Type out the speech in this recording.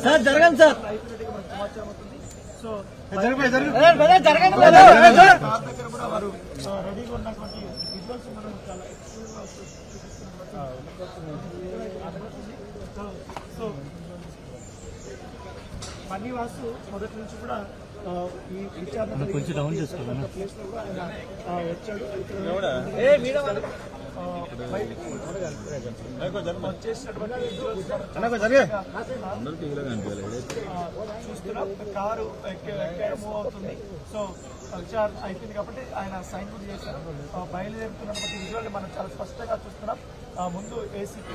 Sir జరగండి sir. So జరగండి దగ్గర కూడా వారు రెడీగా ఉన్నటువంటి విజువల్స్ మనం చాలా సో పన్నీ వాసు మొదటి నుంచి కూడా ఈ విచారణ కొంచెం డౌన్ చేసుకోవాలి వచ్చాడు. చూస్తున్నాం కారు మూవ్ అవుతుంది. సో విచారణ అయిపోయింది కాబట్టి ఆయన సైన్ కూడా చేశారు. బయలుదేరుతున్నటువంటి విజువల్ మనం చాలా స్పష్టంగా చూస్తున్నాం. ముందు ఏసీపీ